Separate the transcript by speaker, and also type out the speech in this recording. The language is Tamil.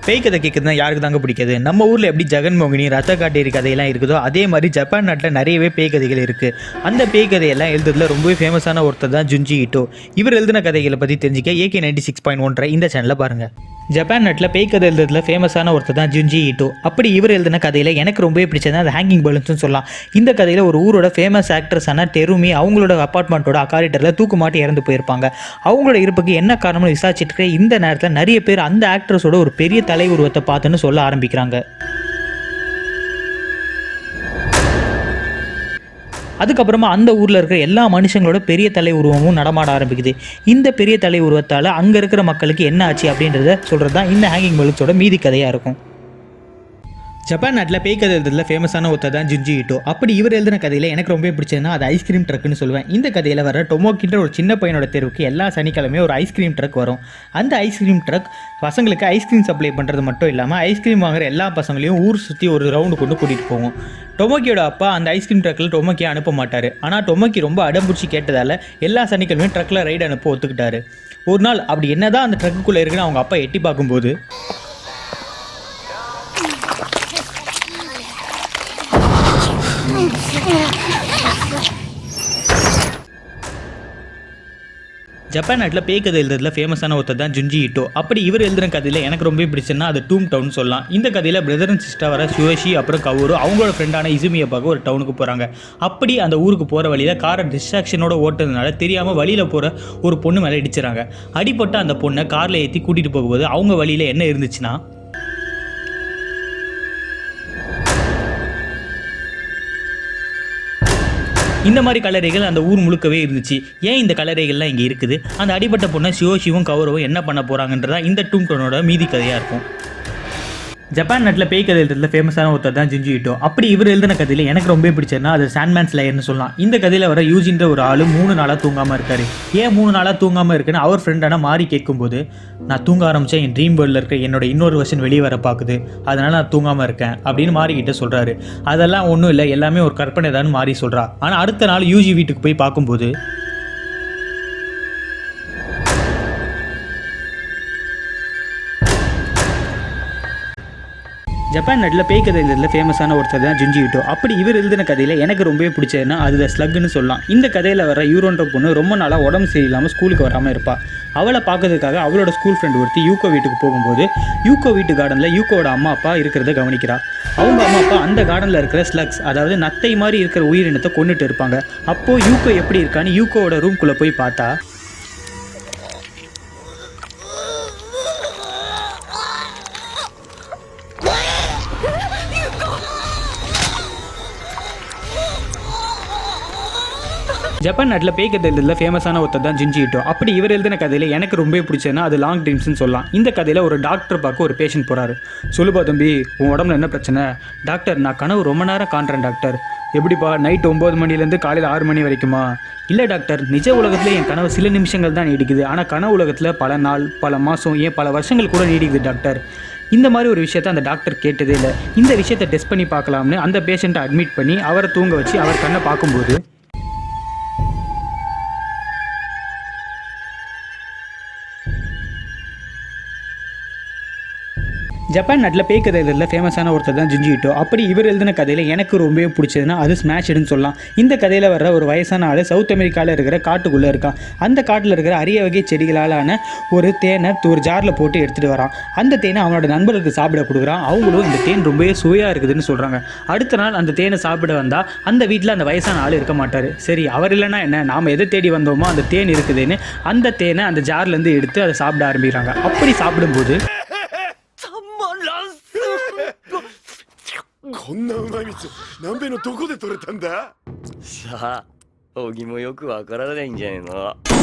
Speaker 1: பேய் கதை கேட்குறது தான் யாருக்கு தாங்க பிடிக்காது. நம்ம ஊரில் எப்படி ஜெகன்மோகினி, ரத்த காட்டேரி கதையெல்லாம் இருக்குதோ அதே மாதிரி ஜப்பான் நாட்டில் நிறையவே பேய் கதைகள் இருக்குது. அந்த பேய் கதையெல்லாம் எழுதுறதுல ரொம்பவே ஃபேமஸான ஒருத்தர் தான் ஜுன்ஜி ஈட்டோ. இவர் எழுதின கதைகளை பற்றி தெரிஞ்சிக்க AK96.1 இந்த சேனலில் பாருங்கள். ஜப்பான் நாட்டில் பேய் கதை எழுதுறதுல ஃபேமஸான ஒருத்தர் தான் ஜுன்ஜி ஈட்டோ. அப்படி இவர் எழுதின கதையில் எனக்கு ரொம்பவே பிடிச்சது அது ஹேங்கிங் பலூன்ஸ்னு சொல்லலாம். இந்த கதையில் ஒரு ஊரோட ஃபேமஸ் ஆக்ட்ரஸான டெருமி அவங்களோட அப்பார்ட்மெண்ட்டோட காரிடரில் தூக்கு மாட்டி இறந்து போயிருப்பாங்க. அவங்களோட இருப்புக்கு என்ன காரணம்னு விசாரிச்சுட்டு இருக்க இந்த நேரத்தில் நிறைய பேர் அந்த ஆக்ட்ரஸோட ஒரு பெரிய தலை உருவத்தை பார்த்துன்னு சொல்ல ஆரம்பிக்கிறாங்க. அதுக்கப்புறமா அந்த ஊரில் இருக்கிற எல்லா மனுஷங்களோட பெரிய தலை உருவமும் நடமாட ஆரம்பிக்குது. இந்த பெரிய தலை உருவத்தால் அங்கே இருக்கிற மக்களுக்கு என்ன ஆச்சு அப்படின்றத சொல்கிறது தான் இந்த ஹேங்கிங் பலூன்ஸோட மீதி கதையாக இருக்கும். ஜப்பான் நாட்டில் பேய் கதை எழுதுறதுல ஃபேமஸான ஒருத்தர் தான் ஜுன்ஜி ஈட்டோ. அப்படி இவர் எழுதின கதையில் எனக்கு ரொம்ப பிடிச்சதுன்னா அது ஐஸ்கிரீம் ட்ரக்குன்னு சொல்லுவேன். இந்த கதையில் வர டொமோக்கின்ற ஒரு சின்ன பையனோட தெருவுக்கு எல்லா சனிக்கிழமையும் ஒரு ஐஸ்கிரீம் ட்ரக் வரும். அந்த ஐஸ்கிரீம் ட்ரக் பசங்களுக்கு ஐஸ்கிரீம் சப்ளை பண்ணுறது மட்டும் இல்லாமல் ஐஸ்கிரீம் வாங்குற எல்லா பசங்களையும் ஊர் சுற்றி ஒரு ரவுண்டு கொண்டு கூட்டிகிட்டு போகும். டொமோக்கியோட அப்பா அந்த ஐஸ்கிரீம் ட்ரக்கில் டொமோக்கியை அனுப்ப மாட்டார். ஆனால் டொமோக்கி ரொம்ப அடம்பிடிச்சி கேட்டதால் எல்லா சனிக்கிழமையும் ட்ரக்கில் ரைடு அனுப்ப ஒத்துக்கிட்டாரு. ஒரு நாள் அப்படி என்ன தான் அந்த ட்ரக்குக்குள்ளே இருக்குன்னு அவங்க அப்பா எட்டி பார்க்கும்போது ஜப்பான் நாட்டில் பேய் கதை எழுதுறதுல ஃபேமஸான ஒருத்தர் தான் ஜுன்ஜி ஈட்டோ. அப்படி இவர் எழுதுகிற கதையில் எனக்கு ரொம்ப பிடிச்சதுன்னா அது டூம் டவுன் சொல்லலாம். இந்த கதையில் பிரதர் அண்ட் சிஸ்டர் வர சுயோஷி அப்புறம் கவுரு அவங்களோட ஃப்ரெண்டான இசுமியை பார்க்க ஒரு டவுனுக்கு போகிறாங்க. அப்படி அந்த ஊருக்கு போகிற வழியில் காரை டிஸ்ட்ராக்ஷனோட ஓட்டுறதுனால தெரியாமல் வழியில் போகிற ஒரு பொண்ணு மேலே இடிச்சிடறாங்க. அடிப்பட்ட அந்த பொண்ணை காரில் ஏற்றி கூட்டிகிட்டு போகும்போது அவங்க வழியில் என்ன இருந்துச்சுன்னா இந்த மாதிரி கல்லறைகள் அந்த ஊர் முழுக்கவே இருந்துச்சு. ஏன் இந்த கல்லறைகள்லாம் இங்கே இருக்குது, அந்த அடிப்பட்ட பொண்ணை சிவோஷிவும் கௌரவும் என்ன பண்ண போகிறாங்கன்றதா இந்த டூம் டவுனோட மீதி கதையாக இருக்கும். ஜப்பான் நாட்டில் பேய் கதை எழுதுறதுல ஃபேமஸான ஒருத்தர் தான் ஜுன்ஜி ஈட்டோ. அப்படி இவர் எழுதின கதையில் எனக்கு ரொம்ப பிடிச்சதுன்னா அது சாண்ட்மேன்ஸ் லேயர்னு சொல்லலாம். இந்த கதையில் வர யூஜின்ற ஒரு ஆள் 3 நாளாக தூங்காமல் இருக்கார். ஏன் 3 நாளாக தூங்காமல் இருக்குன்னு அவர் ஃப்ரெண்டான மாறி கேட்கும்போது, நான் தூங்க ஆரம்பித்தேன், என் ட்ரீம் வேர்ல்டில் இருக்க என்னோட இன்னொரு வெர்ஷன் வெளியே வர பார்க்குது, அதனால் நான் தூங்காமல் இருக்கேன் அப்படின்னு மாறிக்கிட்ட சொல்கிறாரு. அதெல்லாம் ஒன்றும் இல்லை, எல்லாமே ஒரு கற்பனை தான் மாறி சொல்கிறா. ஆனால் அடுத்த நாள் யூஜி வீட்டுக்கு போய் பார்க்கும்போது ஜப்பான் நாட்டில் பேய் கதை எழுதுறதுல ஃபேமஸான ஒருத்தர் தான் ஜுன்ஜி ஈட்டோ. அப்படி இவர் எழுதின கதையில் எனக்கு ரொம்ப பிடிச்சதுன்னா அது ஸ்லக்குன்னு சொல்லலாம். இந்த கதையில் வர யூரோன்ற பொண்ணு ரொம்ப நாளாக உடம்பு சரியில்லாமல் ஸ்கூலுக்கு வராமல் இருப்பாள். அவளை பார்க்கறதுக்காக அவளோட ஸ்கூல் ஃப்ரெண்டு ஒருத்தி யூகோ வீட்டுக்கு போகும்போது யூகோ வீட்டு கார்டனில் யூகோவோட அம்மா அப்பா இருக்கிறத கவனிக்கிறா. அவங்க அம்மா அப்பா அந்த கார்டனில் இருக்கிற ஸ்லக்ஸ், அதாவது நத்தை மாதிரி இருக்கிற உயிரினத்தை கொண்டுட்டு இருப்பாங்க. அப்போது யூகோ எப்படி இருக்கான்னு யூகோவோட ரூம்குள்ளே போய் பார்த்தா ஜப்பான் நாட்டில் பேய் கதை எழுதுறதுல ஃபேமஸான ஒருத்தர் தான் ஜுன்ஜி ஈட்டோ. அப்படி இவர் எழுதின கதையில் எனக்கு ரொம்ப பிடிச்சதுன்னா அது லாங் ட்ரீம்ஸ்னு சொல்லலாம். இந்த கதையில் ஒரு டாக்டர் பார்க்க ஒரு பேஷண்ட் போகிறாரு. சொல்லுப்பா தம்பி, உன் உடம்புல என்ன பிரச்சனை? டாக்டர், நான் கனவு ரொம்ப நேரம் காண்றேன் டாக்டர். எப்படிப்பா, நைட் 9 மணிலேருந்து காலையில் 6 மணி வரைக்குமா? இல்லை டாக்டர், நிஜ உலகத்தில் என் கனவு சில நிமிஷங்கள் தான் நீடிக்குது, ஆனால் கனவு உலகத்தில் பல நாள், பல மாதம், ஏன் பல வருஷங்கள் கூட நீடிக்குது டாக்டர். இந்த மாதிரி ஒரு விஷயத்தை அந்த டாக்டர் கேட்டதே இல்லை. இந்த விஷயத்தை டெஸ்ட் பண்ணி பார்க்கலாம்னு அந்த பேஷண்ட்டை அட்மிட் பண்ணி அவரை தூங்க வச்சு அவர் கண்ணை பார்க்கும்போது ஜப்பான் நாட்டில் பேய் கதை எழுதுறதுல ஃபேமஸான ஒருத்தர் தான் ஜுன்ஜி ஈட்டோ. அப்படி இவர் எழுதின கதையில் எனக்கு ரொம்பவே பிடிச்சதுன்னா அது ஸ்மாஷ்டுன்னு சொல்லலாம். இந்த கதையில் வர ஒரு வயசான ஆள் சவுத் அமெரிக்காவில் இருக்கிற காட்டுக்குள்ளே இருக்கான். அந்த காட்டில் இருக்கிற அரிய வகை செடிகளாலான ஒரு தேனை ஒரு ஜாரில் போட்டு எடுத்துகிட்டு வரான். அந்த தேனை அவனோட நண்பர்களுக்கு சாப்பிட கொடுக்குறான். அவங்களும் இந்த தேன் ரொம்பவே சுவையாக இருக்குதுன்னு சொல்கிறாங்க. அடுத்த நாள் அந்த தேனை சாப்பிட வந்தால் அந்த வீட்டில் அந்த வயசான ஆள் இருக்க மாட்டார். சரி, அவர் இல்லைன்னா என்ன, நாம் எதை தேடி வந்தோமோ அந்த தேன் இருக்குதுன்னு அந்த தேனை அந்த ஜார்லேருந்து எடுத்து அதை சாப்பிட ஆரம்பிக்கிறாங்க. அப்படி சாப்பிடும்போது
Speaker 2: こんなうまい蜜南米のどこで取れたんだ？
Speaker 3: さあ、荻もよくわからないんじゃねえの。